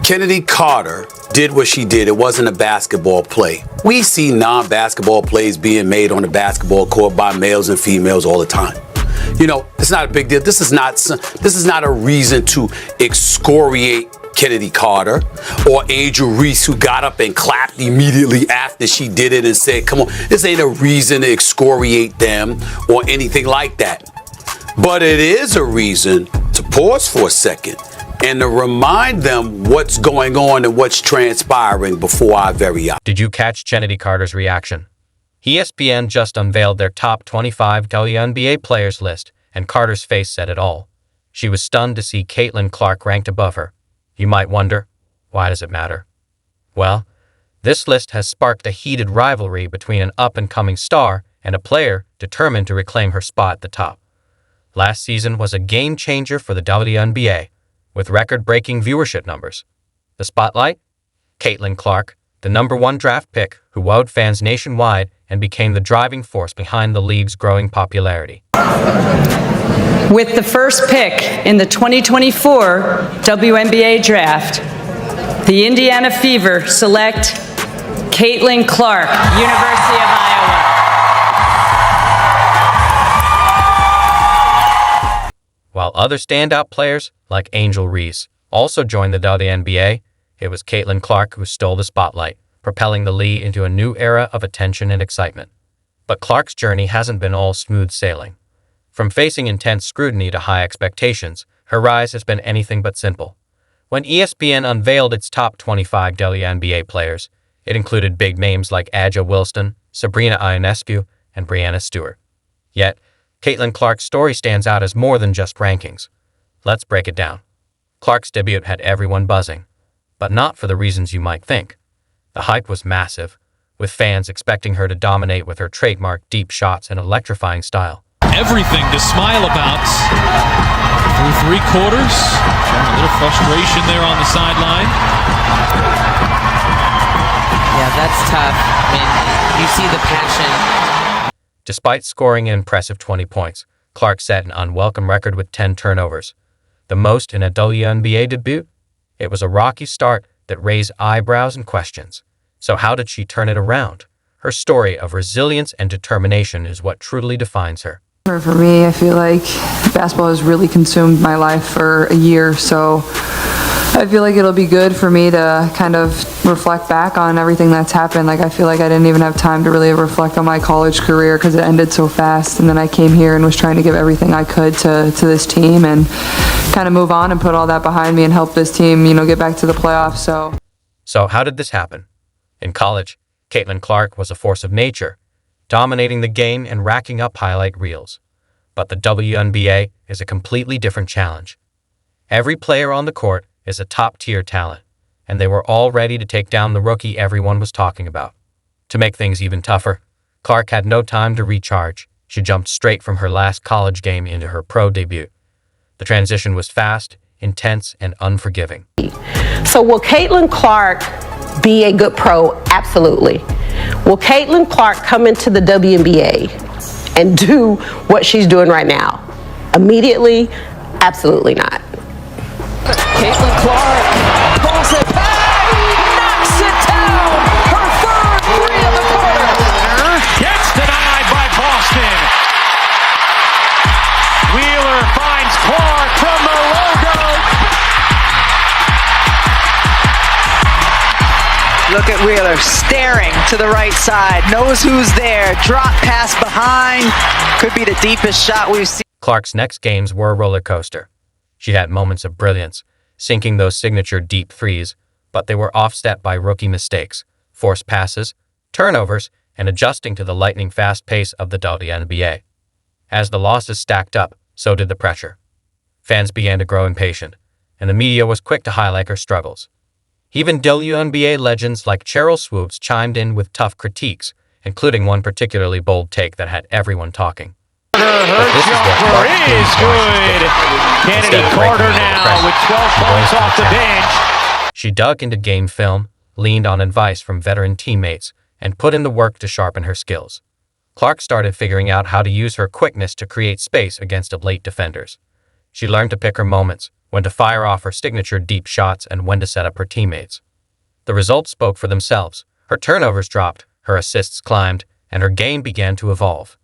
Chennedy Carter did what she did. It wasn't a basketball play. We see non-basketball plays being made on the basketball court by males and females all the time. You know, it's not a big deal. This is not a reason to excoriate Chennedy Carter or Angel Reese, who got up and clapped immediately after she did it and said, come on, this ain't a reason to excoriate them or anything like that. But it is a reason to pause for a second and to remind them what's going on and what's transpiring before our very eyes. Did you catch Chennedy Carter's reaction? ESPN just unveiled their top 25 WNBA players list, and Carter's face said it all. She was stunned to see Caitlin Clark ranked above her. You might wonder, why does it matter? Well, this list has sparked a heated rivalry between an up-and-coming star and a player determined to reclaim her spot at the top. Last season was a game-changer for the WNBA, with record-breaking viewership numbers. The spotlight? Caitlin Clark, the #1 draft pick who wowed fans nationwide and became the driving force behind the league's growing popularity. With the first pick in the 2024 WNBA draft, the Indiana Fever select Caitlin Clark, University of Iowa. While other standout players, like Angel Reese, also joined the WNBA, it was Caitlin Clark who stole the spotlight, propelling the league into a new era of attention and excitement. But Clark's journey hasn't been all smooth sailing. From facing intense scrutiny to high expectations, her rise has been anything but simple. When ESPN unveiled its top 25 WNBA players, it included big names like Aja Wilston, Sabrina Ionescu, and Breanna Stewart. Yet, Caitlin Clark's story stands out as more than just rankings. Let's break it down. Clark's debut had everyone buzzing, but not for the reasons you might think. The hype was massive, with fans expecting her to dominate with her trademark deep shots and electrifying style. Everything to smile about through 3 quarters. Showing a little frustration there on the sideline. Yeah, that's tough. I mean, you see the passion. Despite scoring an impressive 20 points, Clark set an unwelcome record with 10 turnovers, the most in a WNBA debut. It was a rocky start that raised eyebrows and questions. So how did she turn it around? Her story of resilience and determination is what truly defines her. For me, I feel like basketball has really consumed my life for a year, so I feel like it'll be good for me to kind of reflect back on everything that's happened. Like, I feel like I didn't even have time to really reflect on my college career because it ended so fast, and then I came here and was trying to give everything I could to this team and kind of move on and put all that behind me and help this team, get back to the playoffs. So how did this happen? In college, Caitlin Clark was a force of nature, dominating the game and racking up highlight reels. But the WNBA is a completely different challenge. Every player on the court is a top-tier talent, and they were all ready to take down the rookie everyone was talking about. To make things even tougher, Clark had no time to recharge. She jumped straight from her last college game into her pro debut. The transition was fast, intense, and unforgiving. So will Caitlin Clark be a good pro? Absolutely. Will Caitlin Clark come into the WNBA and do what she's doing right now? Immediately? Absolutely not. Caitlin Clark pulls it back, knocks it down. Her third three of the quarter. Gets denied by Boston. Wheeler finds Clark from the logo. Look at Wheeler staring to the right side, knows who's there, drop pass behind, could be the deepest shot we've seen. Clark's next games were a roller coaster. She had moments of brilliance, sinking those signature deep threes, but they were offset by rookie mistakes, forced passes, turnovers, and adjusting to the lightning-fast pace of the WNBA. As the losses stacked up, so did the pressure. Fans began to grow impatient, and the media was quick to highlight her struggles. Even WNBA legends like Cheryl Swoops chimed in with tough critiques, including one particularly bold take that had everyone talking. Her jumper is good. Chennedy Carter now with 12 points off the bench. She dug into game film, leaned on advice from veteran teammates, and put in the work to sharpen her skills. Clark started figuring out how to use her quickness to create space against elite defenders. She learned to pick her moments, when to fire off her signature deep shots and when to set up her teammates. The results spoke for themselves. Her turnovers dropped, her assists climbed, and her game began to evolve.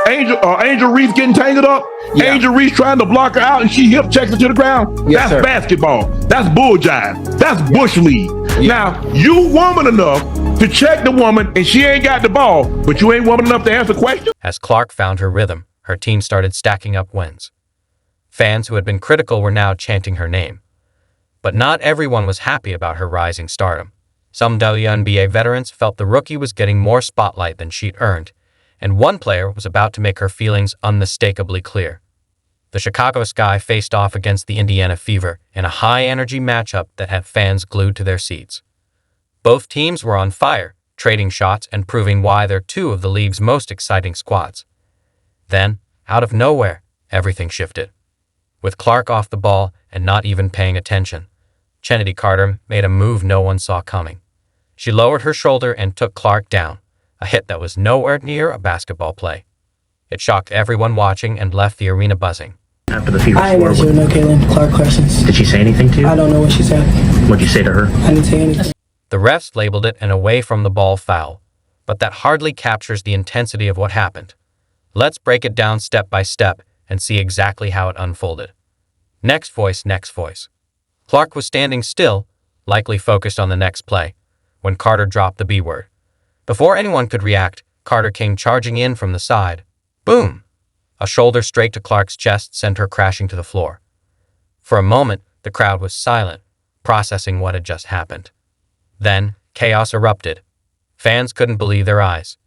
Angel Reese getting tangled up. Yeah. Angel Reese trying to block her out, and she hip checks her to the ground. Yes, that's sir. Basketball. That's bull jive. That's bush league. Yeah. Now you woman enough to check the woman, and she ain't got the ball, but you ain't woman enough to answer questions. As Clark found her rhythm, her team started stacking up wins. Fans who had been critical were now chanting her name. But not everyone was happy about her rising stardom. Some WNBA veterans felt the rookie was getting more spotlight than she'd earned, and one player was about to make her feelings unmistakably clear. The Chicago Sky faced off against the Indiana Fever in a high-energy matchup that had fans glued to their seats. Both teams were on fire, trading shots and proving why they're two of the league's most exciting squads. Then, out of nowhere, everything shifted. With Clark off the ball and not even paying attention, Chennedy Carter made a move no one saw coming. She lowered her shoulder and took Clark down, a hit that was nowhere near a basketball play. It shocked everyone watching and left the arena buzzing. After the Fever I ain't answering no Caitlin Clark questions. Did she say anything to you? I don't know what she said. What'd you say to her? I didn't say anything. The refs labeled it an away from the ball foul, but that hardly captures the intensity of what happened. Let's break it down step by step and see exactly how it unfolded. Next voice. Clark was standing still, likely focused on the next play, when Carter dropped the B word. Before anyone could react, Carter came charging in from the side. Boom! A shoulder straight to Clark's chest sent her crashing to the floor. For a moment, the crowd was silent, processing what had just happened. Then, chaos erupted. Fans couldn't believe their eyes.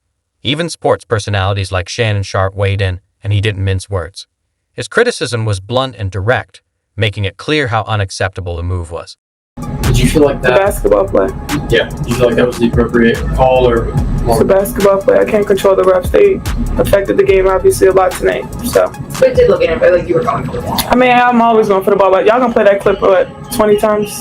Even sports personalities like Shannon Sharpe weighed in, and he didn't mince words. His criticism was blunt and direct, making it clear how unacceptable the move was. Did you feel like that? The basketball play. Yeah. Did you feel like that was the appropriate call or? It's a basketball play. I can't control the refs. They affected the game obviously a lot tonight. So. But it did look in it, but like you were going for the ball. I mean, I'm always going for the ball. But y'all gonna play that clip 20 times?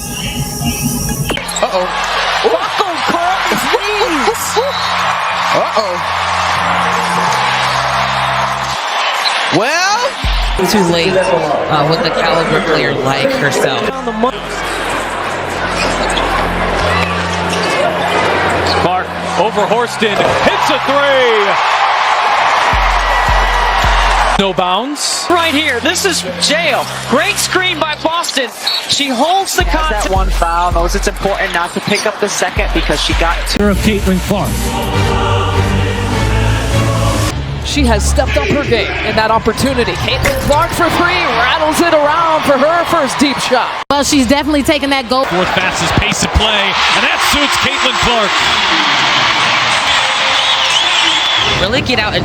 Well, too late with the caliber player like herself. Clark over Horston, hits a three. No bounds. Right here, this is jail. Great screen by Boston. She holds the contact. That one foul, knows it's important not to pick up the second because she got two. Of Caitlin Clark. She has stepped up her game in that opportunity. Caitlin Clark for three, rattles it around for her first deep shot. Well, she's definitely taking that goal. Fourth fastest pace of play, and that suits Caitlin Clark. Really get out and